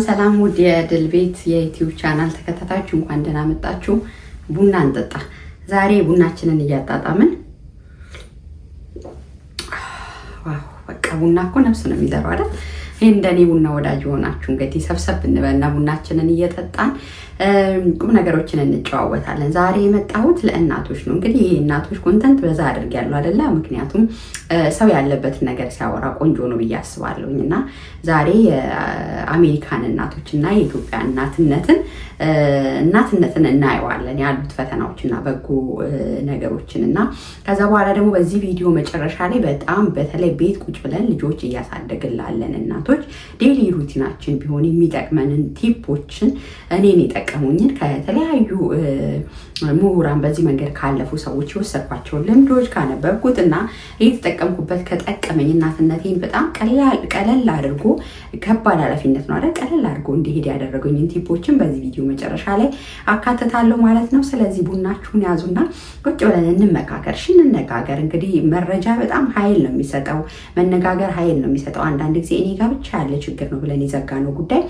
ሰላም ውድ የድል ቤት የዩቲዩብ ቻናል ተከታታዮች እንኳን ደህና መጣችሁ። ቡና እንጠጣ። ዛሬ ቡናችንን እያጣጣምን ዋው በቃ ቡና እኮ ነፍስ ነው የሚዘራው አይደል? ይሄ እንደኔ ቡና ወዳጅ ሆናችሁ እንግዲህ ሰብሰብ እንበልና ቡናችንን እየጠጣን ቁም ነገሮችን እንጨዋወታለን። ዛሬ የመጣሁት ለእናቶች ነው። እንግዲህ ይሄ እናቶች ኮንተንት በዛ አድርጌያለሁ አይደለ? ምክንያቱም ሰው ያለበትን ነገር ሲያወራ ቆንጆ ነው ብዬ አስባለሁኝ እና ዛሬ የአሜሪካን እናቶች እና የኢትዮጵያ እናትነትን እናየዋለን፣ ያሉት ፈተናዎችና በጎ ነገሮችን እና ከዛ በኋላ ደግሞ በዚህ ቪዲዮ መጨረሻ ላይ በጣም በተለይ ቤት ቁጭ ብለን ልጆች እያሳደግን ላለን እናቶች ዴይሊ ሩቲናችን ቢሆን የሚጠቅመንን ቲፖችን እኔን የጠቀሙኝን ከተለያዩ ምሁራን በዚህ መንገድ ካለፉ ሰዎች የወሰድኳቸውን ልምዶች ካነበብኩት እና እየተጠቀምኩበት ከጠቀመኝ እናትነቴን በጣም ቀለል አድርጎ ከባድ ኃላፊነት ነው አይደል? ቀለል አድርጎ እንዲሄድ ያደረጉኝን ቲፖችን በዚህ ቪዲዮ መጨረሻ ላይ አካተታለሁ ማለት ነው። ስለዚህ ቡናችሁን ያዙና ቁጭ ብለን እንመካከር። እንነጋገር። እንግዲህ መረጃ በጣም ኃይል ነው የሚሰጠው፣ መነጋገር ኃይል ነው የሚሰጠው። አንዳንድ ጊዜ እኔ ጋር ብቻ ያለ ችግር ነው ብለን የዘጋነው ጉዳይ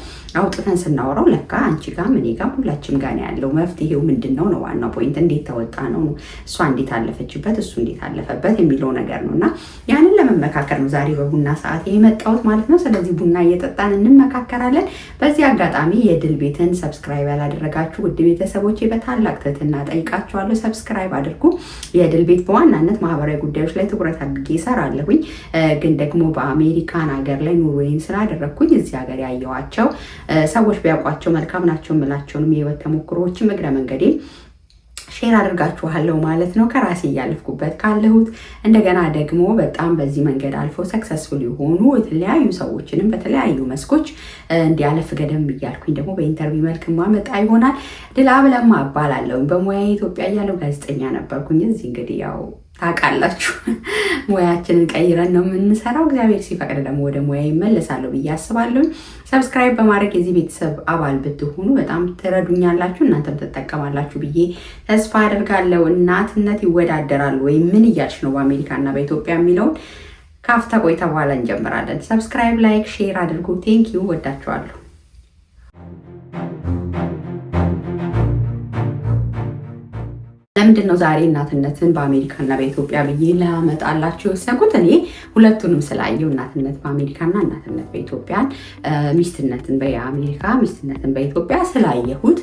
አውጥተን ስናወራው ለካ አንቺ ጋርም እኔ ጋርም ሁላችንም ጋር ነው ያለው። መፍትሄው ምንድን ነው ነው ዋናው ፖይንት። እንዴት ተወጣ ነው እሷ እንዴት አለፈችበት እሱ እንዴት አለፈበት የሚለው ነገር ነው እና ያንን ለመመካከር ነው ዛሬ በቡና ሰዓት የመጣሁት ማለት ነው። ስለዚህ ቡና እየጠጣን እንመካከራለን። በዚህ አጋጣሚ የድል ቤትን ሰብስክራይብ ያላደረጋችሁ ውድ ቤተሰቦቼ በታላቅ ትህትና ጠይቃችኋለሁ። ሰብስክራይብ አድርጉ። የድል ቤት በዋናነት ማህበራዊ ጉዳዮች ላይ ትኩረት አድርጌ እሰራለሁኝ። ግን ደግሞ በአሜሪካን ሀገር ላይ ኑሮዬን ስላደረግኩኝ እዚህ ሀገር ያየኋቸው ሰዎች ቢያውቋቸው መልካም ናቸው የምላቸውንም የህይወት ተሞክሮዎችም እግረ መንገዴ ሼር አድርጋችኋለሁ ማለት ነው። ከራሴ እያለፍኩበት ካለሁት እንደገና ደግሞ በጣም በዚህ መንገድ አልፈው ሰክሰስፉል የሆኑ የተለያዩ ሰዎችንም በተለያዩ መስኮች እንዲያለፍ ገደም እያልኩኝ ደግሞ በኢንተርቪው መልክ ማመጣ ይሆናል። ድል አብለማ እባላለሁ። በሙያ ኢትዮጵያ እያለሁ ጋዜጠኛ ነበርኩኝ። እዚህ እንግዲህ ያው ታውቃላችሁ ሙያችንን ቀይረን ነው የምንሰራው። እግዚአብሔር ሲፈቅድ ደግሞ ወደ ሙያ ይመለሳለሁ ብዬ አስባለሁ። ሰብስክራይብ በማድረግ የዚህ ቤተሰብ አባል ብትሆኑ በጣም ትረዱኛላችሁ፣ እናንተም ትጠቀማላችሁ ብዬ ተስፋ አደርጋለሁ። እናትነት ይወዳደራሉ ወይም ምን እያልሽ ነው በአሜሪካ እና በኢትዮጵያ የሚለውን ካፍታ ቆይታ በኋላ እንጀምራለን። ሰብስክራይብ፣ ላይክ፣ ሼር አድርጉ። ቴንኪዩ፣ ወዳችኋለሁ። ለምንድን ነው ዛሬ እናትነትን በአሜሪካና በኢትዮጵያ ብዬ ላመጣላችሁ የወሰንኩት? እኔ ሁለቱንም ስላየው እናትነት በአሜሪካና እናትነት በኢትዮጵያን፣ ሚስትነትን በአሜሪካ ሚስትነትን በኢትዮጵያ ስላየሁት፣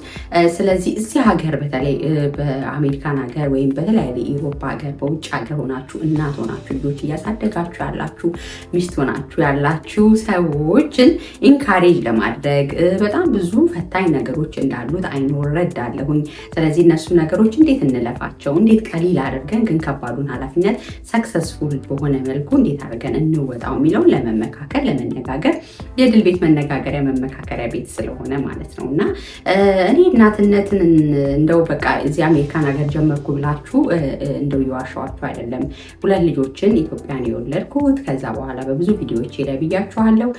ስለዚህ እዚህ ሀገር በተለይ በአሜሪካን ሀገር ወይም በተለያየ የኢሮፓ ሀገር በውጭ ሀገር ሆናችሁ እናት ሆናችሁ ልጆች እያሳደጋችሁ ያላችሁ ሚስት ሆናችሁ ያላችሁ ሰዎችን ኢንካሬጅ ለማድረግ በጣም ብዙ ፈታኝ ነገሮች እንዳሉት እረዳለሁኝ። ስለዚህ እነሱ ነገሮች እንዴት እንለፋቸው፣ እንዴት ቀሊል አድርገን ግን ከባዱን ኃላፊነት ሰክሰስፉል በሆነ መልኩ እንዴት አድርገን እንወጣው የሚለውን ለመመካከር ለመነጋገር የድል ቤት መነጋገሪያ መመካከሪያ ቤት ስለሆነ ማለት ነው እና እኔ እናትነትን እንደው በቃ እዚህ አሜሪካን ሀገር ጀመርኩ ብላችሁ እንደው የዋሻዋችሁ አይደለም። ሁለት ልጆችን ኢትዮጵያን የወለድኩት ከዛ በኋላ በብዙ ቪዲዮዎች ላይ ብያችኋለሁ።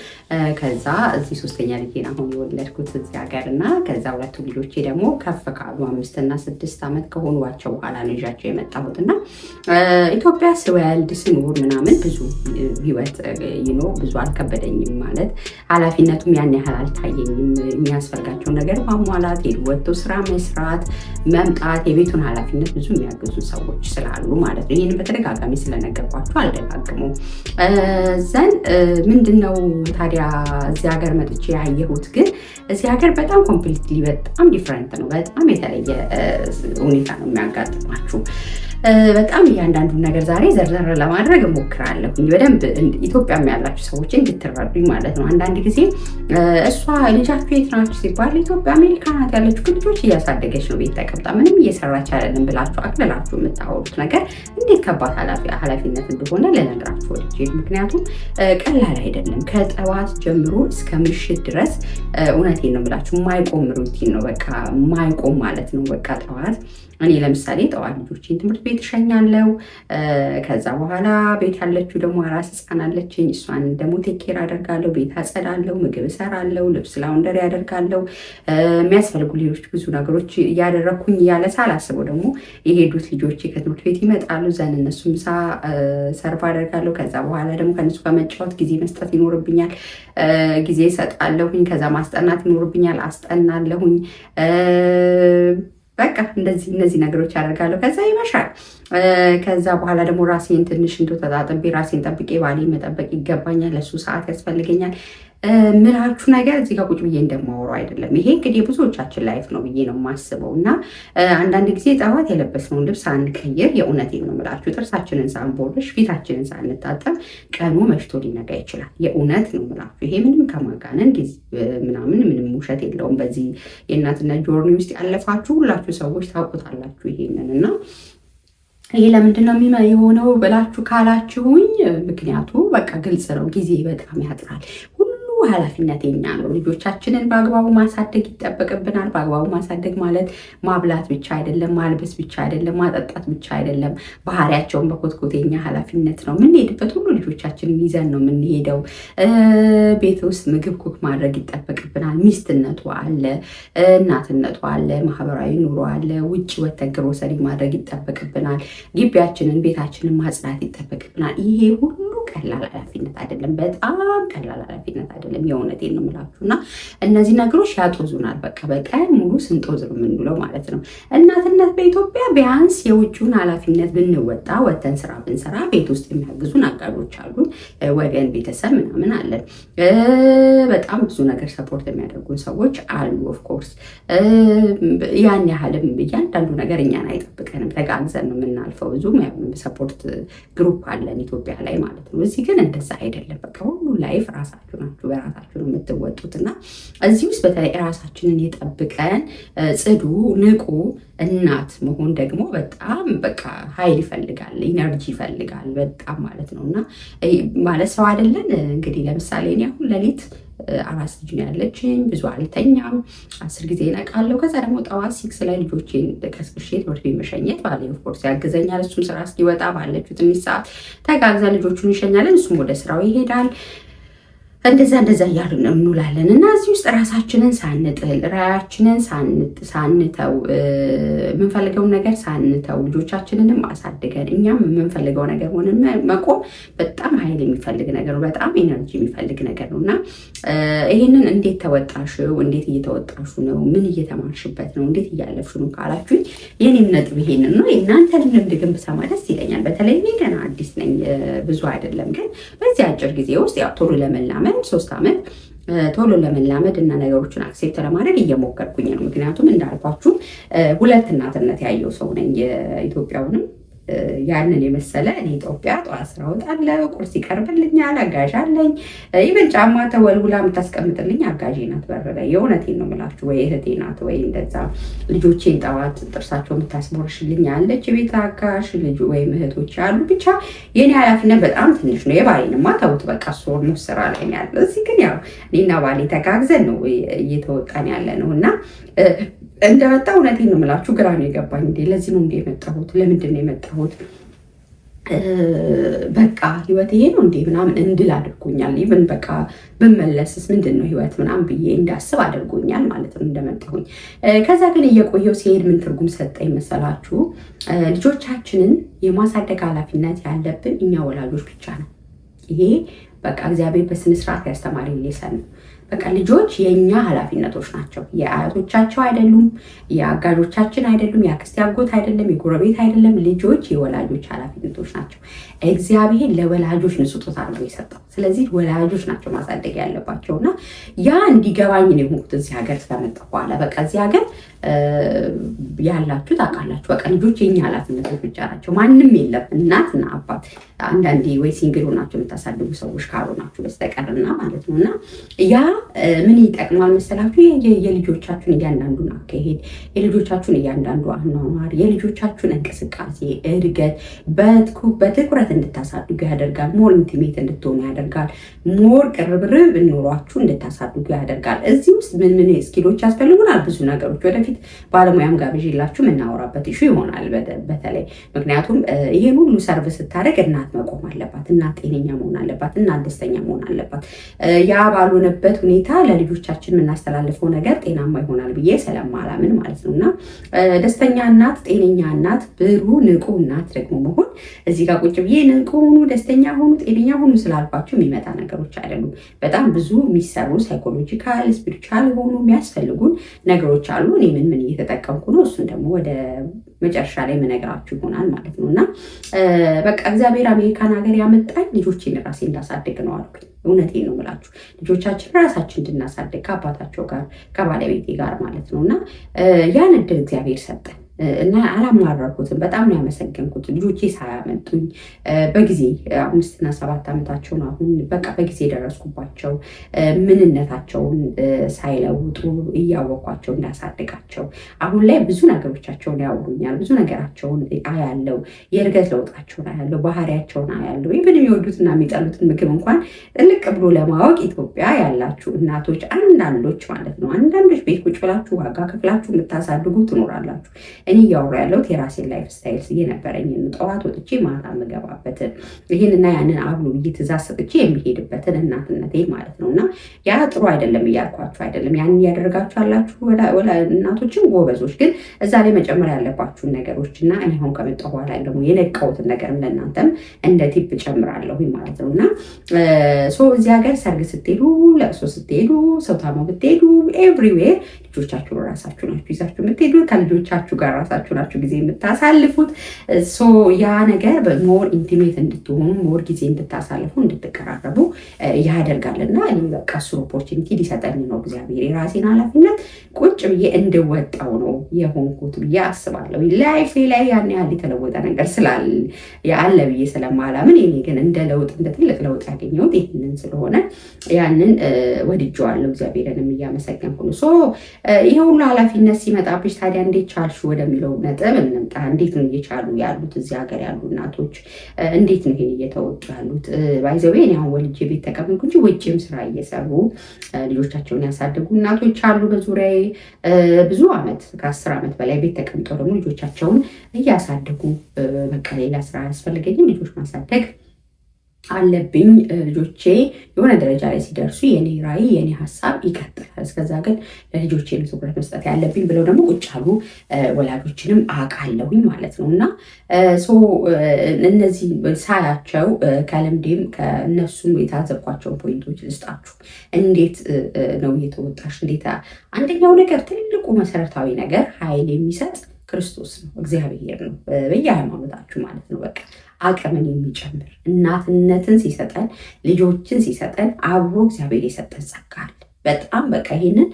ከዛ እዚህ ሶስተኛ ልጄን አሁን የወለድኩት እዚህ ሀገር እና ከዛ ሁለቱ ልጆቼ ደግሞ ከፍ ካሉ 5 እና 6 ዓመት ከሆኑዋቸው በኋላ ነው ይዣቸው የመጣሁት እና ኢትዮጵያ ስወልድ ስኖር ምናምን ብዙ ህይወት ብዙ አልከበደኝም። ማለት ኃላፊነቱም ያን ያህል አልታየኝም። የሚያስፈልጋቸው ነገር ማሟላት፣ ወጥቶ ስራ መስራት፣ መምጣት፣ የቤቱን ኃላፊነት ብዙ የሚያገዙ ሰዎች ስላሉ ማለት ነው። ይህንን በተደጋጋሚ ስለነገርኳቸው አልደጋግመው። ዘን ምንድነው ታዲያ እዚህ ሀገር መጥቼ ያየሁት ግን እዚህ ሀገር በጣም ኮምፕሊትሊ በጣም ዲፍረንት ነው። በጣም የተለየ ሁኔታ ነው የሚያጋጥማችሁ። በጣም እያንዳንዱን ነገር ዛሬ ዘርዘር ለማድረግ እሞክራለሁ በደንብ ኢትዮጵያም ያላችሁ ሰዎች እንድትረዱኝ ማለት ነው። አንዳንድ ጊዜ እሷ ልጃችሁ የት ናችሁ ሲባል ኢትዮጵያ አሜሪካ ናት ያለችው ግን ልጆች እያሳደገች ነው ቤት ተቀምጣ ምንም እየሰራች አይደለም ብላችሁ አቅልላችሁ የምታወሩት ነገር እንዴት ከባድ ኃላፊነት እንደሆነ ልነግራችሁ ወድጄ። ምክንያቱም ቀላል አይደለም። ከጠዋት ጀምሮ እስከ ምሽት ድረስ እውነቴን ነው የምላችሁ የማይቆም ሩቲን ነው። በቃ የማይቆም ማለት ነው። በቃ ጠዋት እኔ ለምሳሌ ጠዋት ልጆችን ትምህርት ቤት ቤት እሸኛለሁ። ከዛ በኋላ ቤት ያለችው ደግሞ አራስ ህፃን አለችኝ። እሷን ደግሞ ቴኬር አደርጋለሁ። ቤት አጸዳለሁ፣ ምግብ እሰራለሁ፣ ልብስ ላውንደሪ አደርጋለሁ። የሚያስፈልጉ ሌሎች ብዙ ነገሮች እያደረግኩኝ እያለ ሳላስበው ደግሞ የሄዱት ልጆች ከትምህርት ቤት ይመጣሉ። ዘን እነሱ ምሳ ሰርቭ አደርጋለሁ። ከዛ በኋላ ደግሞ ከነሱ ጋር መጫወት ጊዜ መስጠት ይኖርብኛል። ጊዜ እሰጣለሁኝ። ከዛ ማስጠናት ይኖርብኛል፣ አስጠናለሁኝ። በቃ እነዚህ ነገሮች አደርጋለሁ። ከዛ ይመሻል። ከዛ በኋላ ደግሞ ራሴን ትንሽ ተጣጥቤ ራሴን ጠብቄ ባሌ መጠበቅ ይገባኛል። ለሱ ሰዓት ያስፈልገኛል። ምላችሁ ነገር እዚህ ጋር ቁጭ ብዬ እንደማወራው አይደለም። ይሄ እንግዲህ ብዙዎቻችን ላይፍ ነው ብዬ ነው የማስበው። እና አንዳንድ ጊዜ ጠዋት የለበስነውን ልብስ ሳንቀይር፣ የእውነቴን ነው ምላችሁ፣ ጥርሳችንን ሳንቦርሽ፣ ፊታችንን ሳንታጠብ ቀኑ መሽቶ ሊነጋ ይችላል። የእውነት ነው ምላችሁ። ይሄ ምንም ከማጋነን ምናምን ምንም ውሸት የለውም። በዚህ የእናትነት ጆርኒ ውስጥ ያለፋችሁ ሁላችሁ ሰዎች ታውቁታላችሁ ይሄንን። እና ይሄ ለምንድን ነው የሆነው ብላችሁ ካላችሁኝ፣ ምክንያቱ በቃ ግልጽ ነው። ጊዜ በጣም ያጥራል። ኃላፊነት የኛ ነው። ልጆቻችንን በአግባቡ ማሳደግ ይጠበቅብናል። በአግባቡ ማሳደግ ማለት ማብላት ብቻ አይደለም፣ ማልበስ ብቻ አይደለም፣ ማጠጣት ብቻ አይደለም። ባህሪያቸውን በኮትኮት የኛ ኃላፊነት ነው። የምንሄድበት ሁሉ ልጆቻችንን ይዘን ነው የምንሄደው። ቤት ውስጥ ምግብ ኩክ ማድረግ ይጠበቅብናል። ሚስትነቱ አለ፣ እናትነቱ አለ፣ ማህበራዊ ኑሮ አለ። ውጭ ወተን ግሮሰሪ ማድረግ ይጠበቅብናል። ግቢያችንን ቤታችንን ማጽዳት ይጠበቅብናል። ይሄ ሁሉ ቀላል ኃላፊነት አይደለም። በጣም ቀላል ኃላፊነት አይደለም። የእውነቴን ነው የምላችሁ። እና እነዚህ ነገሮች ያጦዙናል። በቃ በቀን ሙሉ ስንጦዝ ነው የምንውለው ማለት ነው። እናትነት በኢትዮጵያ ቢያንስ የውጭውን ኃላፊነት ብንወጣ፣ ወተን ስራ ብንሰራ፣ ቤት ውስጥ የሚያግዙን አጋዦች አሉን፣ ወገን ቤተሰብ ምናምን አለን። በጣም ብዙ ነገር ሰፖርት የሚያደርጉን ሰዎች አሉ። ኦፍኮርስ ያን ያህልም እያንዳንዱ ነገር እኛን አይጠብቀንም። ተጋግዘን ነው የምናልፈው። ብዙ ሰፖርት ግሩፕ አለን ኢትዮጵያ ላይ ማለት ነው። እዚህ ግን እንደዛ አይደለም። በቃ ሁሉ ላይፍ ራሳችሁ ናችሁ፣ በራሳችሁ ነው የምትወጡት። እና እዚህ ውስጥ በተለይ ራሳችንን የጠብቀን ጽዱ፣ ንቁ እናት መሆን ደግሞ በጣም በቃ ኃይል ይፈልጋል፣ ኢነርጂ ይፈልጋል በጣም ማለት ነው። እና ማለት ሰው አይደለን እንግዲህ። ለምሳሌ እኔ አሁን ሌሊት አራስ ልጅ ነው ያለችኝ። ብዙ አልተኛም፣ 10 ጊዜ እነቃለሁ። ከዛ ደግሞ ጠዋት 6 ላይ ልጆቼን ቀስቅሼ ትምህርት ቤት መሸኘት ባሌ ኦፍኮርስ ያግዘኛል። እሱም ስራ እስኪወጣ ባለችው ትንሽ ሰዓት ተጋግዘን ልጆቹን ይሸኛለን። እሱም ወደ ስራው ይሄዳል። እንደዛ እያልን እንውላለን። እና እዚህ ውስጥ ራሳችንን ሳንጥል፣ ራያችንን ሳንተው፣ የምንፈልገውን ነገር ሳንተው፣ ልጆቻችንንም አሳድገን እኛም የምንፈልገው ነገር ሆነን መቆም በጣም ኃይል የሚፈልግ ነገር ነው። በጣም ኤነርጂ የሚፈልግ ነገር ነው። እና ይህንን እንዴት ተወጣሽው? እንዴት እየተወጣሹ ነው? ምን እየተማርሽበት ነው? እንዴት እያለፍሽ ነው ካላችሁኝ፣ የኔም ነጥብ ይሄንን ነው። የእናንተን ልምድ ግን ብሰማ ደስ ይለኛል። በተለይ እኔ ገና አዲስ ነኝ፣ ብዙ አይደለም። ግን በዚህ አጭር ጊዜ ውስጥ ያው ቶሎ ለመላመድ 3 ዓመት ቶሎ ለመላመድ እና ነገሮችን አክሴፕት ለማድረግ እየሞከርኩኝ ነው። ምክንያቱም እንዳልኳችሁ 2 እናትነት ያየው ሰው ነኝ። የኢትዮጵያውንም ያንን የመሰለ እኔ ኢትዮጵያ ጠዋት ስራ እወጣለሁ፣ ቁርስ ይቀርብልኛል፣ አጋዥ አለኝ። ኢቨን ጫማ ተወልውላ የምታስቀምጥልኝ አጋዥ ናት በር ላይ። የእውነቴን ነው የምላችሁ። ወይ እህቴ ናት ወይ እንደዛ ልጆቼን ጠዋት ጥርሳቸው የምታስቦርሽልኝ አለች የቤት አጋዥ ልጅ ወይም እህቶች አሉ። ብቻ የኔ ኃላፊነት በጣም ትንሽ ነው። የባሌንማ ተውት በቃ እሱ ኦልሞስት ስራ ላይ ነው ያለው። እዚህ ግን ያው እኔና ባሌ ተጋግዘን ነው እየተወጣን ያለ ነው። እና እንደመጣ እውነቴን ነው የምላችሁ ግራ ነው የገባኝ። እንዴ ለዚህ ነው እንዴ የመጣሁት? ለምንድን ነው የመጣሁት? በቃ ህይወት ይሄ ነው እንዴ ምናምን እንድል አድርጎኛል። ይብን በቃ ብመለስስ ምንድን ነው ህይወት ምናምን ብዬ እንዳስብ አድርጎኛል ማለት ነው እንደመጣሁኝ። ከዛ ግን እየቆየው ሲሄድ ምን ትርጉም ሰጠኝ መሰላችሁ? ልጆቻችንን የማሳደግ ኃላፊነት ያለብን እኛ ወላጆች ብቻ ነው። ይሄ በቃ እግዚአብሔር በስነስርዓት ያስተማሪ ሌሰን ነው። በቃ ልጆች የኛ ኃላፊነቶች ናቸው። የአያቶቻቸው አይደሉም፣ የአጋዦቻችን አይደሉም፣ የአክስት ያጎት አይደለም፣ የጎረቤት አይደለም። ልጆች የወላጆች ኃላፊነቶች ናቸው። እግዚአብሔር ለወላጆች ነው ስጦታ አድርጎ የሰጠው። ስለዚህ ወላጆች ናቸው ማሳደግ ያለባቸው። እና ያ እንዲገባኝ ነው የሆንኩት እዚህ ሀገር ስለመጣሁ በኋላ። በቃ እዚህ ሀገር ያላችሁ ታውቃላችሁ። በቃ ልጆች የኛ ኃላፊነቶች ብቻ ናቸው። ማንም የለም፣ እናትና አባት። አንዳንዴ ወይ ሲንግል ሆናችሁ የምታሳድጉ ሰዎች ካልሆናችሁ በስተቀርና ማለት ነው። እና ያ ምን ይጠቅማል መሰላችሁ? የልጆቻችሁን እያንዳንዱን አካሄድ፣ የልጆቻችሁን እያንዳንዱ አኗኗር፣ የልጆቻችሁን እንቅስቃሴ እድገት በትኩረት እንድታሳድጉ ያደርጋል። ሞር ኢንቲሜት እንድትሆኑ ያደርጋል። ሞር ቅርብርብ ኖሯችሁ እንድታሳድጉ ያደርጋል። እዚህ ውስጥ ምን ስኪሎች ያስፈልጉናል? ብዙ ነገሮች ወደፊት ባለሙያም ጋብዤላችሁ የምናወራበት ኢሹ ይሆናል በተለይ ምክንያቱም ይሄን ሁሉ ሰርቭ ስታደርግ እናት መቆም አለባት። እናት ጤነኛ መሆን አለባት። እናት ደስተኛ መሆን አለባት። ያ ባልሆነበት ሁኔታ ለልጆቻችን የምናስተላልፈው ነገር ጤናማ ይሆናል ብዬ ስለማላምን ማለት ነው። እና ደስተኛ እናት፣ ጤነኛ እናት፣ ብሩህ ንቁ እናት ደግሞ መሆን እዚህ ጋር ቁጭ ብዬ ንቁ ሁኑ፣ ደስተኛ ሁኑ፣ ጤነኛ ሁኑ ስላልኳቸው የሚመጣ ነገሮች አይደሉም። በጣም ብዙ የሚሰሩ ሳይኮሎጂካል ስፒሪቹዋል የሆኑ የሚያስፈልጉን ነገሮች አሉ። እኔ ምን እየተጠቀምኩ ነው፣ እሱን ደግሞ ወደ መጨረሻ ላይ የምነግራችሁ ይሆናል ማለት ነው። እና በቃ እግዚአብሔር አሜሪካን ሀገር ያመጣኝ ልጆቼን ራሴ እንዳሳድግ ነው አልኩኝ። እውነቴን ነው የምላችሁ፣ ልጆቻችን ራሳችን እንድናሳድግ ከአባታቸው ጋር ከባለቤቴ ጋር ማለት ነው። እና ያን እድል እግዚአብሔር ሰጠን እና አላማረርኩትም። በጣም ነው ያመሰገንኩት። ልጆቼ ሳያመጡኝ በጊዜ 5 እና 7 ዓመታቸው ነው አሁን። በቃ በጊዜ የደረስኩባቸው ምንነታቸውን ሳይለውጡ እያወኳቸው እንዳሳድጋቸው አሁን ላይ ብዙ ነገሮቻቸውን ያውሩኛል። ብዙ ነገራቸውን አያለው። የእድገት ለውጣቸውን አያለው። ባህሪያቸውን አያለው። ይብን የሚወዱትና የሚጠሉትን ምግብ እንኳን ጥልቅ ብሎ ለማወቅ ኢትዮጵያ ያላችሁ እናቶች አንዳንዶች ማለት ነው አንዳንዶች ቤት ቁጭ ብላችሁ ዋጋ ከፍላችሁ የምታሳድጉ ትኖራላችሁ። እኔ እያወራ ያለሁት የራሴን ላይፍ ስታይል የነበረኝን ጠዋት ወጥቼ ማታ የምገባበትን ይህንና ያንን አብሎ ብዬ ትእዛዝ ሰጥቼ የሚሄድበትን እናትነቴ ማለት ነው። እና ያ ጥሩ አይደለም እያልኳችሁ አይደለም። ያንን እያደረጋችሁ ያላችሁ እናቶችን ጎበዞች፣ ግን እዛ ላይ መጨመር ያለባችሁን ነገሮች እና እኔ አሁን ከመጣሁ በኋላ ደግሞ የነቃሁትን ነገር ለእናንተም እንደ ቲፕ ጨምራለሁ ማለት ነው። እና እዚህ ሀገር ሰርግ ስትሄዱ፣ ለቅሶ ስትሄዱ፣ ሰው ታሞ ብትሄዱ ኤቭሪዌር ልጆቻችሁ ራሳችሁ ናችሁ ይዛችሁ የምትሄዱ ከልጆቻችሁ ጋር ራሳችሁ ናችሁ ጊዜ የምታሳልፉት። ያ ነገር ሞር ኢንቲሜት እንድትሆኑ ሞር ጊዜ እንድታሳልፉ እንድትቀራረቡ ያደርጋልና እኔም በቃ እሱ ኦፖርቹኒቲ ሊሰጠኝ ነው እግዚአብሔር። የራሴን ኃላፊነት ቁጭ ብዬ እንድወጣው ነው የሆንኩት ብዬ አስባለሁ። ላይፌ ላይ ያን ያህል የተለወጠ ነገር ያለ ብዬ ስለማላምን እኔ ግን እንደ ትልቅ ለውጥ ያገኘሁት ይህንን ስለሆነ ያንን ወድጄዋለሁ። እግዚአብሔርንም እያመሰገንኩ ነው። ይሄ ሁሉ ኃላፊነት ሲመጣብሽ ታዲያ እንዴት ቻልሽ ወደሚለው ነጥብ እንምጣ። እንዴት ነው እየቻሉ ያሉት እዚህ ሀገር ያሉ እናቶች? እንዴት ነው ይሄን እየተወጡ ያሉት? ባይዘዌ እኔ አሁን ወልጄ ቤት ተቀመጥኩ እንጂ ውጭም ስራ እየሰሩ ልጆቻቸውን ያሳደጉ እናቶች አሉ በዙሪያዬ። ብዙ ዓመት ከ10 ዓመት በላይ ቤት ተቀምጠው ደግሞ ልጆቻቸውን እያሳደጉ በቃ ሌላ ስራ አያስፈልገኝም ልጆች ማሳደግ አለብኝ። ልጆቼ የሆነ ደረጃ ላይ ሲደርሱ የኔ ራዕይ የኔ ሀሳብ ይቀጥላል። እስከዛ ግን ለልጆቼ ትኩረት መስጠት ያለብኝ ብለው ደግሞ ቁጭ ያሉ ወላጆችንም አውቃለሁኝ ማለት ነው። እና እነዚህ ሳያቸው ከልምዴም ከእነሱም የታዘብኳቸውን ፖይንቶች ልስጣችሁ። እንዴት ነው እየተወጣሽ? አንደኛው ነገር ትልቁ መሰረታዊ ነገር ኃይል የሚሰጥ ክርስቶስ ነው፣ እግዚአብሔር ነው። በየሃይማኖታችሁ ማለት ነው። በቃ አቅምን የሚጨምር እናትነትን ሲሰጠን ልጆችን ሲሰጠን አብሮ እግዚአብሔር የሰጠን ጸጋ አለ። በጣም በቃ ይህንን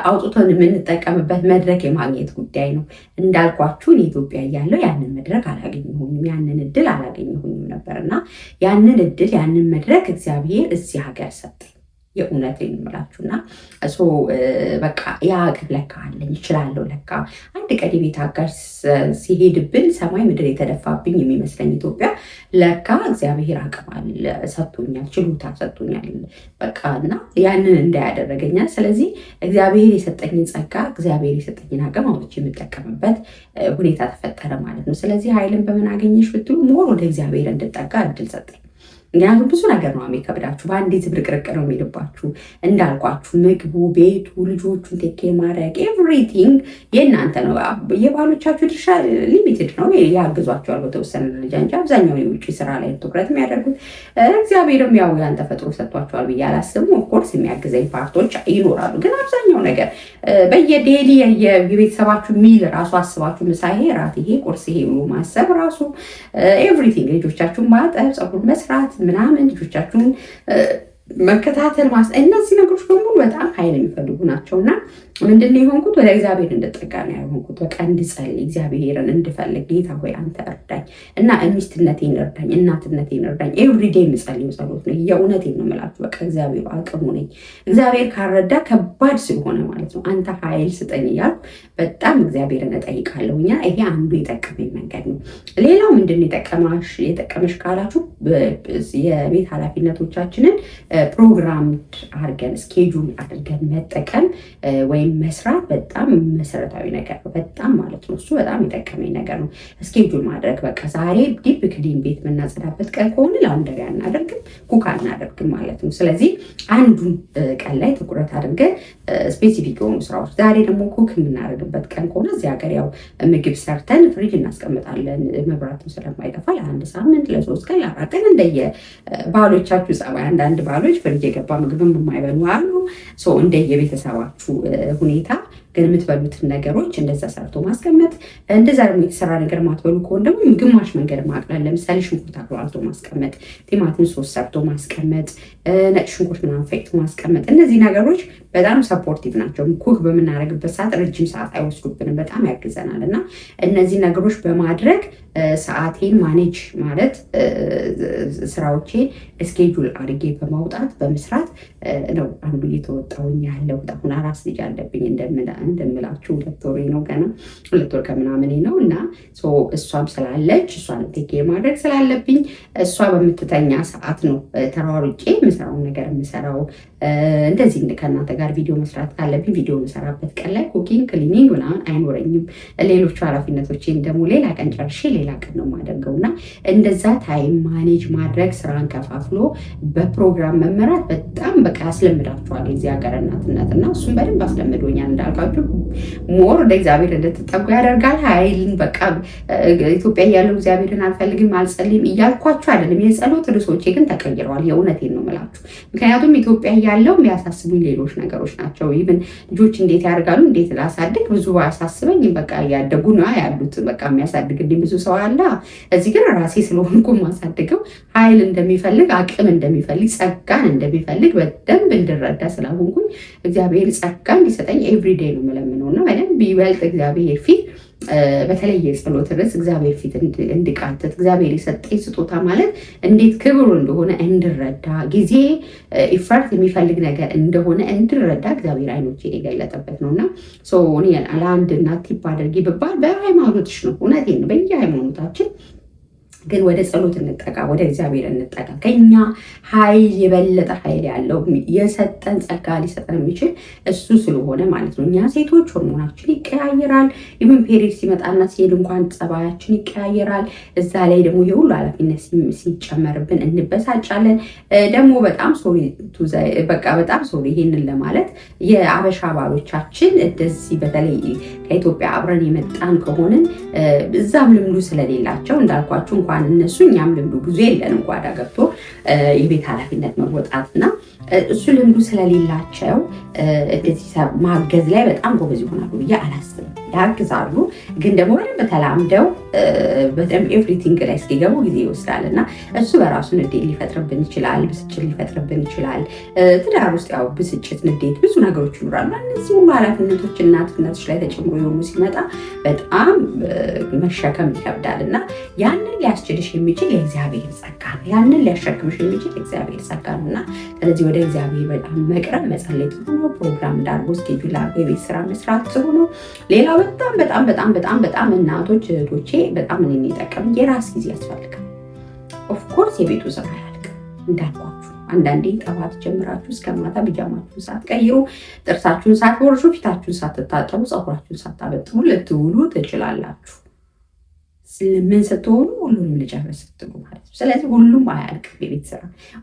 አውጥቶን የምንጠቀምበት መድረክ የማግኘት ጉዳይ ነው። እንዳልኳችሁ ኢትዮጵያ እያለሁ ያንን መድረክ አላገኘሁኝም፣ ያንን እድል አላገኘሁኝም ነበርና ያንን እድል ያንን መድረክ እግዚአብሔር እዚህ ሀገር ሰጠኝ። የእውነት የምላችሁና በቃ ያ አቅም ለካ አለኝ እችላለሁ። ለካ አንድ ቀን የቤት አጋዥ ሲሄድብን ሰማይ ምድር የተደፋብኝ የሚመስለኝ ኢትዮጵያ ለካ እግዚአብሔር አቅም ሰጥቶኛል፣ ችሎታ ሰጥቶኛል። በቃ እና ያንን እንዳያደረገኛል። ስለዚህ እግዚአብሔር የሰጠኝን ጸጋ እግዚአብሔር የሰጠኝን አቅም አውጥቼ የምጠቀምበት ሁኔታ ተፈጠረ ማለት ነው። ስለዚህ ኃይልን በምን አገኘሽ ብትሉ ሞር ወደ እግዚአብሔር እንድጠጋ እድል ሰጠኝ። ምክንያቱም ብዙ ነገር ነው የሚከብዳችሁ፣ በአንዴ ዝብርቅርቅ ነው የሚልባችሁ። እንዳልኳችሁ ምግቡ፣ ቤቱ፣ ልጆቹን ቴክ ማድረግ ኤቭሪቲንግ የእናንተ ነው። የባሎቻችሁ ድርሻ ሊሚትድ ነው፣ ያግዟቸዋል በተወሰነ ደረጃ እንጂ አብዛኛው የውጭ ስራ ላይ ትኩረት የሚያደርጉት። እግዚአብሔርም ያው ያን ተፈጥሮ ሰጥቷቸዋል ብዬ አላስብም። ኦፍኮርስ የሚያግዘኝ ፓርቶች ይኖራሉ፣ ግን አብዛኛው ነገር በየዴሊ የቤተሰባችሁ ሚል ራሱ አስባችሁ ምሳ ይሄ፣ ራት ይሄ፣ ቁርስ ይሄ ብሎ ማሰብ ራሱ ኤቭሪቲንግ፣ ልጆቻችሁን ማጠብ፣ ፀጉር መስራት ምናምን ልጆቻችሁን መከታተል እነዚህ ነገሮች በሙሉ በጣም ኃይል የሚፈልጉ ናቸው እና ምንድነው የሆንኩት? ወደ እግዚአብሔር እንድጠጋ ነው የሆንኩት። በቃ እንድጸልይ፣ እግዚአብሔርን እንድፈልግ፣ ጌታ ሆይ አንተ እርዳኝ እና ሚስትነቴን እርዳኝ፣ እናትነቴን እርዳኝ። ኤቭሪዴ የምጸልየው ጸሎት ነው። የእውነቴን ነው የምላችሁ። በቃ እግዚአብሔር አቅሙ ነኝ። እግዚአብሔር ካረዳ ከባድ ስለሆነ ማለት ነው አንተ ኃይል ስጠኝ እያልኩ በጣም እግዚአብሔርን እጠይቃለሁኛ። ይሄ አንዱ የጠቀመኝ መንገድ ነው። ሌላው ምንድን የጠቀመሽ ካላችሁ የቤት ኃላፊነቶቻችንን ፕሮግራምድ አድርገን ስኬጁል አድርገን መጠቀም ወይም መስራት በጣም መሰረታዊ ነገር ነው። በጣም ማለት ነው። እሱ በጣም የጠቀመኝ ነገር ነው። ስኬጁል ማድረግ በቃ ዛሬ ዲፕ ክሊን ቤት የምናጸዳበት ቀን ከሆነ ላውንደሪ አናደርግም፣ ኩክ አናደርግም ማለት ነው። ስለዚህ አንዱን ቀን ላይ ትኩረት አድርገን ስፔሲፊክ የሆኑ ስራዎች፣ ዛሬ ደግሞ ኩክ የምናደርግበት ቀን ከሆነ እዚህ ሀገር ያው ምግብ ሰርተን ፍሪጅ እናስቀምጣለን። መብራቱን ስለማይጠፋ ለ1 ሳምንት ለ3 ቀን ለ4 ቀን እንደየ ባሎቻችሁ ጸባይ። አንዳንድ ባሎች ፍሪጅ የገባ ምግብን የማይበሉ አሉ። እንደየ ቤተሰባችሁ ሁኔታ ግን የምትበሉትን ነገሮች እንደዛ ሰርቶ ማስቀመጥ። እንደዛ ደግሞ የተሰራ ነገር ማትበሉ ከሆነ ደግሞ ግማሽ መንገድ ማቅለል። ለምሳሌ ሽንኩርት አቁላልቶ ማስቀመጥ፣ ቲማቲም ሶስ ሰርቶ ማስቀመጥ፣ ነጭ ሽንኩርት ምናምን ፈጭቶ ማስቀመጥ። እነዚህ ነገሮች በጣም ሰፖርቲቭ ናቸው። ኩክ በምናደርግበት ሰዓት ረጅም ሰዓት አይወስዱብንም፣ በጣም ያግዘናል። እና እነዚህ ነገሮች በማድረግ ሰዓቴን ማኔጅ ማለት ስራዎቼን ስኬጁል አድርጌ በማውጣት በመስራት ነው አንዱ እየተወጣሁኝ ያለሁት። አሁን አራስ ልጅ አለብኝ እንደምላችሁ 2 ወሬ ነው ገና 2 ወር ከምናምን ነው። እና እሷም ስላለች እሷን ቴኬ ማድረግ ስላለብኝ እሷ በምትተኛ ሰዓት ነው ተሯሩጬ የምሰራውን ነገር የምሰራው። እንደዚህ ከእናንተ ጋር ቪዲዮ መስራት ካለብኝ ቪዲዮ የምሰራበት ቀን ላይ ኩኪንግ ክሊኒንግ ምናምን አይኖረኝም። ሌሎቹ ኃላፊነቶችን ደግሞ ሌላ ቀን ጨርሼ ሌላ ቀን ነው የማደርገው። እና እንደዛ ታይም ማኔጅ ማድረግ ስራን ከፋፍሎ በፕሮግራም መመራት በጣም በቃ ያስለምዳችኋል የዚህ ሀገር እናትነት። እና እሱም በደንብ አስለምዶኛል። እንዳልኳችሁ ሞር ወደ እግዚአብሔር እንድትጠጉ ያደርጋል። ኃይልን በቃ ኢትዮጵያ እያለሁ እግዚአብሔርን አልፈልግም አልጸልይም እያልኳችሁ አይደለም። የጸሎት ርዕሶቼ ግን ተቀይረዋል። የእውነቴን ነው የምላችሁ። ምክንያቱም ኢትዮጵያ እያለሁ የሚያሳስቡኝ ሌሎች ነገሮች ናቸው። ኢቭን ልጆች እንዴት ያደርጋሉ እንዴት ላሳድግ ብዙ አያሳስበኝ። በቃ እያደጉ ነው ያሉት። በቃ የሚያሳድግልኝ ብዙ ሰው አለ። እዚህ ግን ራሴ ስለሆንኩ ማሳድገው ኃይል እንደሚፈልግ አቅም እንደሚፈልግ ጸጋን እንደሚፈልግ በደንብ እንድረዳ ስላሆንኩኝ እግዚአብሔር ጸጋ እንዲሰጠኝ ኤቭሪዴይ ነው የምለምነው። እና በደንብ ይበልጥ እግዚአብሔር ፊት በተለይ የጸሎት ርዕስ እግዚአብሔር ፊት እንድቃተት እግዚአብሔር የሰጠኝ ስጦታ ማለት እንዴት ክብሩ እንደሆነ እንድረዳ ጊዜ ኢፈርት የሚፈልግ ነገር እንደሆነ እንድረዳ እግዚአብሔር አይኖቼን የገለጠበት ነው። እና ለአንድ እናት ቲፕ አድርጊ ብባል በሃይማኖትሽ ነው። እውነቴን ነው። በየሃይማኖታችን ግን ወደ ጸሎት እንጠጋ፣ ወደ እግዚአብሔር እንጠጋ። ከኛ ኃይል የበለጠ ኃይል ያለው የሰጠን ጸጋ ሊሰጠን የሚችል እሱ ስለሆነ ማለት ነው። እኛ ሴቶች ሆርሞናችን ይቀያየራል። ኢቭን ፔሪድ ሲመጣና ሲሄድ እንኳን ጸባያችን ይቀያየራል። እዛ ላይ ደግሞ የሁሉ ኃላፊነት ሲጨመርብን እንበሳጫለን። ደግሞ በጣም ሶሪ በቃ በጣም ሶሪ ይሄንን ለማለት የአበሻ ባሎቻችን እንደዚህ በተለይ ከኢትዮጵያ አብረን የመጣን ከሆንን እዛም ልምዱ ስለሌላቸው እንዳልኳችሁ እንኳን እነሱ እኛም ልምዱ ብዙ የለንም ጓዳ ገብቶ የቤት ኃላፊነት መወጣትና እሱ ልምዱ ስለሌላቸው እንደዚህ ማገዝ ላይ በጣም ጎበዝ ይሆናሉ ብዬ አላስብም። ያግዛሉ፣ ግን ደግሞ በደንብ ተላምደው በደንብ ኤቭሪቲንግ ላይ እስኪገቡ ጊዜ ይወስዳል። እና እሱ በራሱ ንዴት ሊፈጥርብን ይችላል፣ ብስጭት ሊፈጥርብን ይችላል። ትዳር ውስጥ ያው ብስጭት፣ ንዴት፣ ብዙ ነገሮች ይኖራሉ። እነዚህ ሁሉ ኃላፊነቶች እናትነቶች ላይ ተጨምሮ የሆኑ ሲመጣ በጣም መሸከም ይከብዳል። እና ያንን ሊያስችልሽ የሚችል የእግዚአብሔር ጸጋ ነው። ያንን ሊያሸክምሽ የሚችል የእግዚአብሔር ጸጋ ነው። እና ስለዚህ ወደ እግዚአብሔር በጣም መቅረብ መጸለይ ጥሩ ነው። ፕሮግራም እንዳርጎ ስኬጁል አርጎ የቤት ስራ መስራት ጥሩ ነው። ሌላው በጣም እናቶች እህቶቼ በጣም እኔን የጠቀም የራስ ጊዜ ያስፈልጋል። ኦፍኮርስ የቤቱ ስራ አያልቅም እንዳልኳችሁ። አንዳንዴ ጠዋት ጀምራችሁ እስከ ማታ ቢጃማችሁን ሳትቀይሩ፣ ጥርሳችሁን ሳትቦርሹ፣ ፊታችሁን ሳትታጠቡ፣ ፀጉራችሁን ሳታበጥሩ ልትውሉ ትችላላችሁ። ምን ስትሆኑ ሁሉንም ልጨርስ ስትሉ ማለት ነው። ስለዚህ ሁሉም አያልቅም የቤት ስራ፣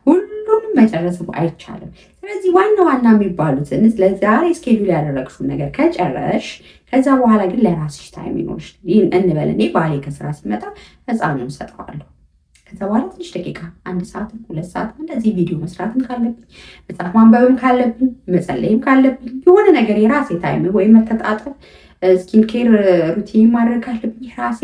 ሁሉንም መጨረስ አይቻልም። ስለዚህ ዋና የሚባሉትን ለዛሬ ስኬጁል ያደረግሽውን ነገር ከጨረሽ ከዛ በኋላ ግን ለራስሽ ታይም ይኖርሽ። ይህን እንበል እኔ ባሌ ከስራ ሲመጣ ህፃኑን ሰጠዋለሁ። ከዛ በኋላ ትንሽ ደቂቃ 1 ሰዓትም 2 ሰዓትም እንደዚህ ቪዲዮ መስራትም ካለብኝ መጽሐፍ ማንበብም ካለብኝ መጸለይም ካለብኝ የሆነ ነገር የራሴ ታይም ወይም መተጣጠብ ስኪን ኬር ሩቲን ማድረግ ካለብኝ ራሴ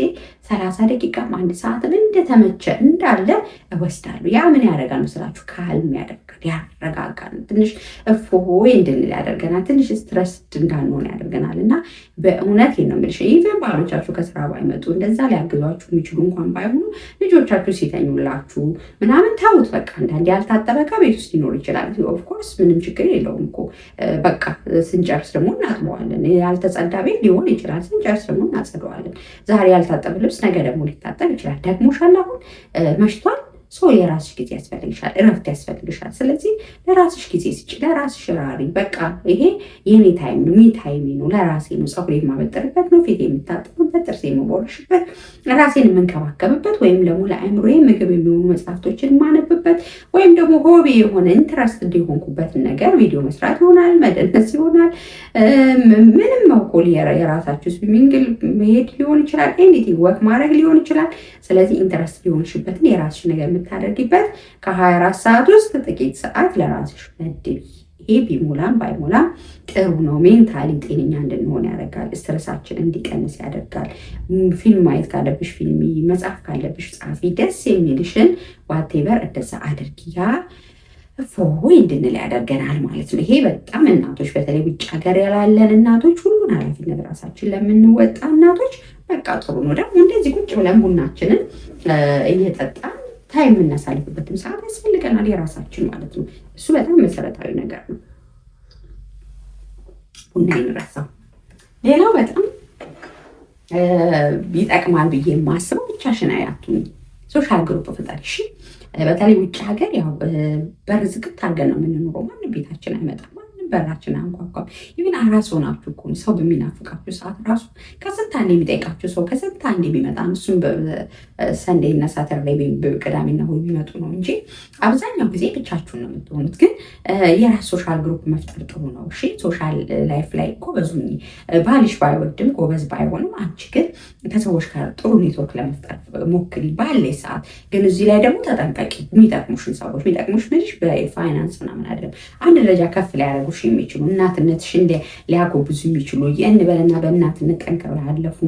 30 ደቂቃም 1 ሰዓትም እንደተመቸ እንዳለ እወስዳለሁ። ያ ምን ያደርጋል መስላችሁ? ካልም ያደርጋል። ያረጋጋል፣ ትንሽ እፎይ እንድንል ያደርገናል፣ ትንሽ ስትረስ እንዳንሆን ያደርገናል። እና በእውነት ነው የምልሽ ኢቨን ባሎቻችሁ ከስራ ባይመጡ እንደዛ ሊያግዟችሁ የሚችሉ እንኳን ባይሆኑ ልጆቻችሁ ሲተኙላችሁ ምናምን ታውት በቃ አንዳንዴ ያልታጠበ ዕቃ ቤት ውስጥ ሊኖር ይችላል። ኦፍኮርስ ምንም ችግር የለውም እኮ በቃ ስንጨርስ ደግሞ እናጥበዋለን። ያልተጸዳ ቤት ሊሆን ይችላል፣ ስንጨርስ ደግሞ እናጸደዋለን። ዛሬ ያልታጠበ ልብስ ነገ ደግሞ ሊታጠብ ይችላል። ደግሞሻል፣ አሁን መሽቷል። የራስሽ ጊዜ ያስፈልግሻል፣ እረፍት ያስፈልግሻል። ስለዚህ ለራስሽ ጊዜ ስጪ፣ ለራስሽ ራሪ። በቃ ይሄ የኔ ታይም ነው፣ ሚ ታይም ነው፣ ለራሴ ነው። ፀጉሬ የማበጠርበት ነው፣ ፊት የምታጠብበት፣ ጥርሴ የምቦርሽበት፣ ራሴን የምንከባከብበት፣ ወይም ደግሞ ለአእምሮዬ ምግብ የሚሆኑ መጽሐፍቶችን የማነብበት፣ ወይም ደግሞ ሆቢ የሆነ ኢንትረስት እንዲሆንኩበትን ነገር ቪዲዮ መስራት ይሆናል፣ መደነስ ይሆናል፣ ምንም መውቆል የራሳችሁ ስዊሚንግ መሄድ ሊሆን ይችላል፣ ኤኒቲንግ ወክ ማድረግ ሊሆን ይችላል። ስለዚህ ኢንትረስት ሊሆንሽበትን የራስሽ ነገር የምታደርጊበት ከ24 ሰዓት ውስጥ ጥቂት ሰዓት ለራስሽ መድቢ። ይሄ ቢሞላም ባይሞላም ጥሩ ነው። ሜንታሊ ጤነኛ እንድንሆን ያደርጋል። ስትረሳችን እንዲቀንስ ያደርጋል። ፊልም ማየት ካለብሽ ፊልም፣ መጽሐፍ ካለብሽ ጻፊ፣ ደስ የሚልሽን ዋቴቨር እንደዛ አድርጊ። ያ ፎይ እንድንል ያደርገናል ማለት ነው። ይሄ በጣም እናቶች፣ በተለይ ውጭ ሀገር ያላለን እናቶች፣ ሁሉን ኃላፊነት ራሳችን ለምንወጣ እናቶች በቃ ጥሩ ነው። ደግሞ እንደዚህ ቁጭ ብለን ቡናችንን እየጠጣን ታይም የምናሳልፍበትም ሰዓት ያስፈልገናል፣ የራሳችን ማለት ነው። እሱ በጣም መሰረታዊ ነገር ነው። ቡና ይንረሳው። ሌላው በጣም ይጠቅማል ብዬ የማስበው ብቻሽን አያቱኝ ሶሻል ግሩፕ ፍጠሪ። እሺ፣ በተለይ ውጭ ሀገር ያው በር ዝግት አድርገን ነው የምንኖረው። ማንም ቤታችን አይመጣም፣ ማንም በራችን አንኳኳም። ይህን አራስ ሆናችሁ እኮ ሰው በሚናፍቃችሁ ሰዓት ራሱ ከስንት አንዴ የሚጠይቃችሁ ሰው ከስንት አንዴ የሚመጣ ነው። እሱም በሰንዴ እና ሳተርዴይ ቅዳሜና እሑድ የሚመጡ ነው እንጂ አብዛኛው ጊዜ ብቻችሁን ነው የምትሆኑት። ግን የራስ ሶሻል ግሩፕ መፍጠር ጥሩ ነው። እሺ፣ ሶሻል ላይፍ ላይ ጎበዙ። ባልሽ ባይወድም ጎበዝ ባይሆንም አንቺ ግን ከሰዎች ጋር ጥሩ ኔትወርክ ለመፍጠር ሞክሪ ባለሽ ሰዓት። ግን እዚህ ላይ ደግሞ ተጠንቀቂ። የሚጠቅሙሽን ሰዎች የሚጠቅሙሽ ልጅ በፋይናንስ ምናምን አይደለም፣ አንድ ደረጃ ከፍ ሊያደርጉሽ የሚችሉ እናትነትሽ ሊያጎብዙ የሚችሉ የእንበልና በእናትነት ጠንክረው ያለፉ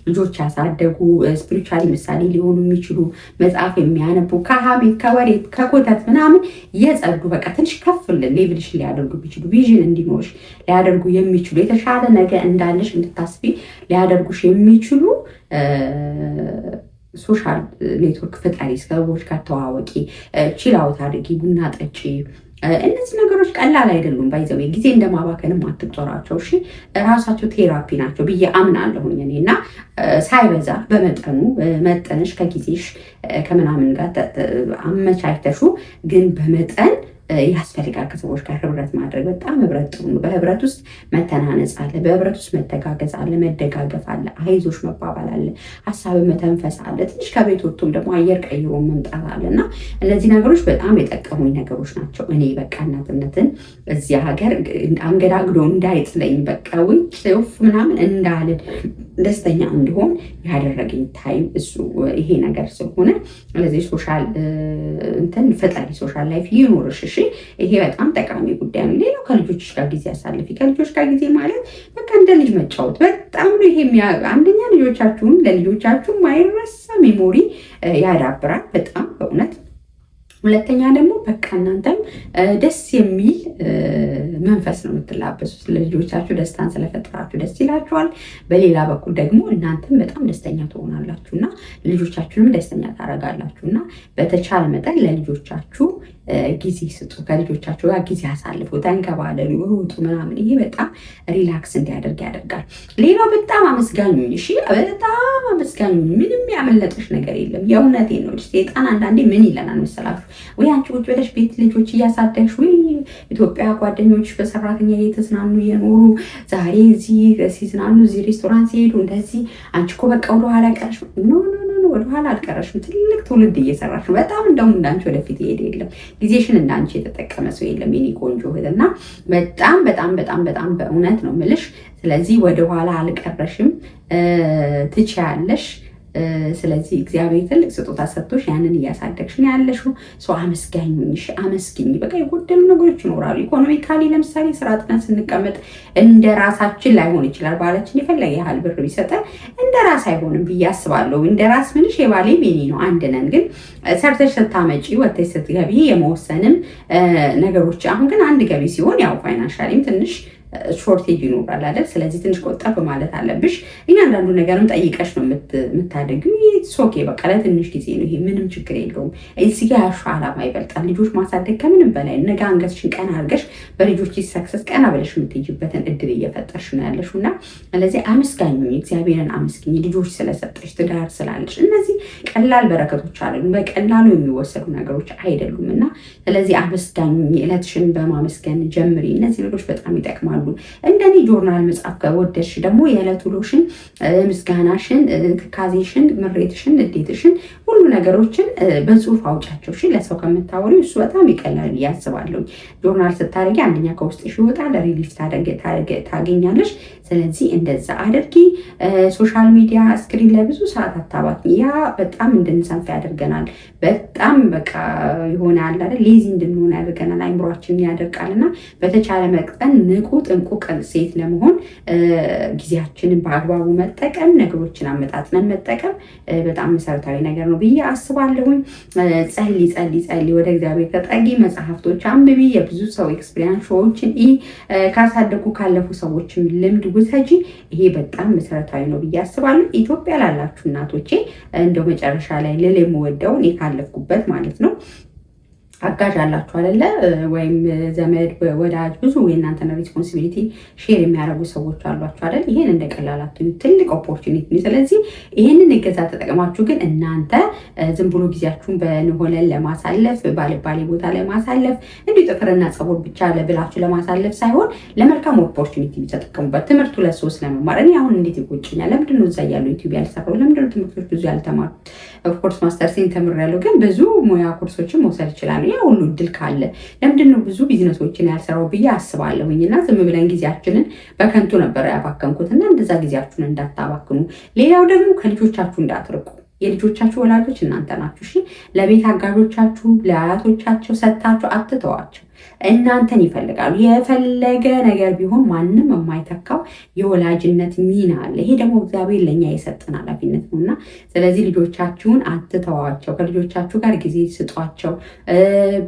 ልጆች ያሳደጉ ስፒሪቹዋሊ ምሳሌ ሊሆኑ የሚችሉ መጽሐፍ የሚያነቡ ከሀሜት ከወሬት ከኮተት ምናምን የጸዱ በቃ ትንሽ ከፍ ሌቭልሽ ሊያደርጉ የሚችሉ ቪዥን እንዲኖርሽ ሊያደርጉ የሚችሉ የተሻለ ነገር እንዳለሽ እንድታስቢ ሊያደርጉሽ የሚችሉ ሶሻል ኔትወርክ ፍጠሪ። ሰዎች ጋር ተዋወቂ፣ ቺላውት አድርጊ፣ ቡና ጠጪ። እነዚህ ነገሮች ቀላል አይደሉም። ባይዘው ጊዜ እንደማባከንም አትቆጠሯቸው። እሺ፣ ራሳቸው ቴራፒ ናቸው ብዬ አምናለሁኝ እኔ እና ሳይበዛ በመጠኑ መጠንሽ ከጊዜሽ ከምናምን ጋር አመቻችተሹ ግን በመጠን ያስፈልጋል። ከሰዎች ጋር ህብረት ማድረግ በጣም ህብረት ጥሩ ነው። በህብረት ውስጥ መተናነጽ አለ፣ በህብረት ውስጥ መተጋገዝ አለ፣ መደጋገፍ አለ፣ አይዞሽ መባባል አለ፣ ሀሳብን መተንፈስ አለ። ትንሽ ከቤት ወጥቶም ደግሞ አየር ቀይሮ መምጣት አለ እና እነዚህ ነገሮች በጣም የጠቀሙኝ ነገሮች ናቸው። እኔ በቃ እናትነትን እዚህ ሀገር አንገዳግዶ እንዳይጥለኝ በቃ ውጭ ውፍ ምናምን እንዳልል ደስተኛ እንዲሆን ያደረገኝ ታይም እሱ ይሄ ነገር ስለሆነ ስለዚህ ሶሻል እንትን ፍጠሪ፣ ሶሻል ላይፍ ይኖርሽ። እሺ፣ ይሄ በጣም ጠቃሚ ጉዳይ ነው። ሌላው ከልጆች ጋር ጊዜ ያሳልፊ። ከልጆች ጋር ጊዜ ማለት በቃ እንደ ልጅ መጫወት በጣም ነው። ይሄ አንደኛ ልጆቻችሁን ለልጆቻችሁ ማይረሳ ሜሞሪ ያዳብራል በጣም በእውነት። ሁለተኛ ደግሞ በቃ እናንተም ደስ የሚል መንፈስ ነው የምትላበሱት። ለልጆቻችሁ ደስታን ስለፈጠራችሁ ደስ ይላችኋል። በሌላ በኩል ደግሞ እናንተም በጣም ደስተኛ ትሆናላችሁ እና ልጆቻችሁንም ደስተኛ ታደርጋላችሁ እና በተቻለ መጠን ለልጆቻችሁ ጊዜ ስጡ። ከልጆቻችሁ ጋር ጊዜ አሳልፉ፣ ተንከባለሉ፣ ሩጡ ምናምን። ይሄ በጣም ሪላክስ እንዲያደርግ ያደርጋል። ሌላው በጣም አመስጋኙኝ። እሺ፣ በጣም አመስጋኙኝ። ምንም ያመለጠሽ ነገር የለም። የእውነቴን ነው። ሴጣን አንዳንዴ ምን ይለናል መሰላችሁ? ወይ አንቺ ቁጭ ብለሽ ቤት ልጆች እያሳደግሽ፣ ወይ ኢትዮጵያ ጓደኞች በሰራተኛ እየተዝናኑ እየኖሩ ዛሬ እዚህ ሲዝናኑ እዚህ ሬስቶራንት ሲሄዱ እንደዚህ፣ አንቺ እኮ በቃ ወደኋላ ቀረሽ። ኖ ወደኋላ አልቀረሽም። ትልቅ ትውልድ እየሰራሽ ነው። በጣም እንደውም እንዳንቺ ወደፊት ይሄድ የለም። ጊዜሽን እንዳንቺ የተጠቀመ ሰው የለም የኔ ቆንጆ እህት እና በጣም በጣም በጣም በጣም በእውነት ነው የምልሽ። ስለዚህ ወደኋላ አልቀረሽም፣ ትችያለሽ። ስለዚህ እግዚአብሔር ትልቅ ስጦታ ሰጥቶሽ ያንን እያሳደግሽ ነው ያለሽው። ሰው አመስጋኝሽ አመስግኝ። በቃ የጎደሉ ነገሮች ይኖራሉ። ኢኮኖሚካሊ ለምሳሌ ስራ አጥተን ስንቀመጥ እንደ ራሳችን ላይሆን ይችላል። ባላችን የፈለገ ያህል ብር ቢሰጠን እንደ ራስ አይሆንም ብዬ አስባለሁ። እንደ ራስ ምንሽ የባሌ የኔ ነው አንድ ነን። ግን ሰርተሽ ስታመጪ ወጥተሽ ስትገቢ የመወሰንም ነገሮች አሁን ግን አንድ ገቢ ሲሆን ያው ፋይናንሻሊም ትንሽ ሾርቴጅ ይኖራል አይደል? ስለዚህ ትንሽ ቆጠብ ማለት አለብሽ። እያንዳንዱ ነገርም ጠይቀሽ ነው የምታደጊው። ሶኬ በቃ ለትንሽ ጊዜ ነው፣ ይሄ ምንም ችግር የለውም። እዚህ ጋር ያልሽው ዓላማ ይበልጣል። ልጆች ማሳደግ ከምንም በላይ ነገ አንገትሽን ቀና አድርገሽ በልጆች ሰክሰስ ቀና ብለሽ የምትሄጂበትን እድል እየፈጠርሽ ነው ያለሽው እና ስለዚህ አመስጋኝ እግዚአብሔርን አመስግኝ። ልጆች ስለሰጠሽ፣ ትዳር ስላለሽ፣ እነዚህ ቀላል በረከቶች አሉ፣ በቀላሉ የሚወሰዱ ነገሮች አይደሉም እና ስለዚህ አመስጋኝ። ዕለትሽን በማመስገን ጀምሪ። እነዚህ ነገሮች በጣም ይጠቅማሉ። እንደኔ ጆርናል መጻፍ ከወደድሽ ደግሞ የዕለት ውሎሽን፣ ምስጋናሽን፣ ትካዜሽን፣ ምሬትሽን፣ ንዴትሽን ሁሉ ነገሮችን በጽሁፍ አውጫቸው። እሺ ለሰው ከምታወሪ እሱ በጣም ይቀላል ያስባለሁ። ጆርናል ስታደርጊ አንደኛ ከውስጥሽ ይወጣል፣ ሪሊፍ ታገኛለሽ። ስለዚህ እንደዛ አድርጊ። ሶሻል ሚዲያ ስክሪን ላይ ብዙ ሰዓት አታባክኝ። ያ በጣም እንድንሰንፍ ያደርገናል። በጣም በቃ የሆነ አለ አይደል ሌዚ እንድንሆን ያደርገናል። አይምሯችንን ያደርቃልና በተቻለ መጠን ንቁ ጥንቁቅ ሴት ለመሆን ጊዜያችንን በአግባቡ መጠቀም፣ ነገሮችን አመጣጥነን መጠቀም በጣም መሰረታዊ ነገር ነው ብዬ አስባለሁኝ። ጸልይ፣ ወደ እግዚአብሔር ተጠጊ፣ መጽሐፍቶች አንብቢ፣ የብዙ ሰው ኤክስፒሪያንስ ሾዎችን ካሳደጉ ካለፉ ሰዎችም ልምድ ውሰጂ። ይሄ በጣም መሰረታዊ ነው ብዬ አስባለሁ። ኢትዮጵያ ላላችሁ እናቶቼ እንደው መጨረሻ ላይ ልል የምወደው እኔ ካለፍኩበት ማለት ነው አጋዥ አላችሁ አይደለ? ወይም ዘመድ ወዳጅ ብዙ የእናንተን ሪስፖንሲቢሊቲ ሼር የሚያደርጉ ሰዎች አሏችሁ አይደል? ይሄን እንደቀላላችሁ ትልቅ ኦፖርቹኒቲ ነው። ስለዚህ ይሄንን እገዛ ተጠቅማችሁ ግን እናንተ ዝም ብሎ ጊዜያችሁን በንሆለን ለማሳለፍ ባልባሌ ቦታ ላይ ማሳለፍ እንዲሁ ጥፍርና ፀጉር ብቻ ለብላችሁ ለማሳለፍ ሳይሆን ለመልካም ኦፖርቹኒቲ ተጠቀሙበት። ትምህርቱ ለሶስት ለመማር እኔ አሁን እንዴት ይቆጭኛል? ለምንድን ነው እዛ ያለው ዩቲዩብ ያልሰራው? ለምንድን ነው ትምህርቶች ብዙ ያልተማሩት? ኦፍኮርስ ማስተርሴን ተምሬያለሁ፣ ግን ብዙ ሙያ ኮርሶችን መውሰድ ይችላል። ያ ሁሉ እድል ካለ ለምንድን ነው ብዙ ቢዝነሶችን ያልሰራው ብዬ አስባለሁኝ። እና ዝም ብለን ጊዜያችንን በከንቱ ነበር ያባከንኩት እና እንደዛ ጊዜያችሁን እንዳታባክኑ። ሌላው ደግሞ ከልጆቻችሁ እንዳትርቁ። የልጆቻችሁ ወላጆች እናንተ ናችሁ። እሺ ለቤት አጋዦቻችሁ ለአያቶቻቸው ሰጥታችሁ አትተዋቸው። እናንተን ይፈልጋሉ። የፈለገ ነገር ቢሆን ማንም የማይተካው የወላጅነት ሚና አለ። ይሄ ደግሞ እግዚአብሔር ለእኛ የሰጠን ኃላፊነት ነው እና ስለዚህ ልጆቻችሁን አትተዋቸው። ከልጆቻችሁ ጋር ጊዜ ስጧቸው።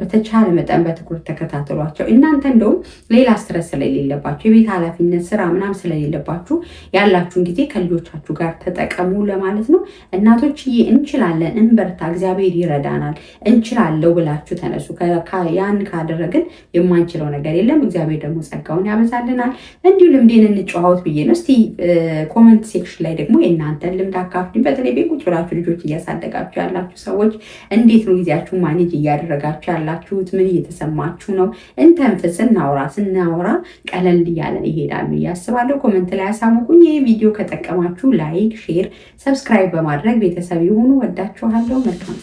በተቻለ መጠን በትኩረት ተከታተሏቸው። እናንተ እንደውም ሌላ ስትረስ ስለሌለባችሁ የቤት ኃላፊነት ስራ ምናምን ስለሌለባችሁ ያላችሁን ጊዜ ከልጆቻችሁ ጋር ተጠቀሙ ለማለት ነው። እናቶችዬ እንችላለን፣ እንበርታ፣ እግዚአብሔር ይረዳናል፣ እንችላለው ብላችሁ ተነሱ። ያን ካደረግን የማንችለው ነገር የለም። እግዚአብሔር ደግሞ ጸጋውን ያበዛልናል። እንዲሁ ልምዴን እንጨዋወት ብዬ ነው። እስቲ ኮመንት ሴክሽን ላይ ደግሞ የእናንተን ልምድ አካፍሉኝ። በተለይ ቤት ቁጭ ብላችሁ ልጆች እያሳደጋችሁ ያላችሁ ሰዎች እንዴት ነው ጊዜያችሁ ማኔጅ እያደረጋችሁ ያላችሁት? ምን እየተሰማችሁ ነው? እንተንፍስ፣ ስናወራ ቀለል እያለን ይሄዳል ብዬ አስባለሁ። ኮመንት ላይ ያሳውቁኝ። ይህ ቪዲዮ ከጠቀማችሁ ላይክ፣ ሼር፣ ሰብስክራይብ በማድረግ ቤተሰብ የሆኑ ወዳችኋለሁ። መልካም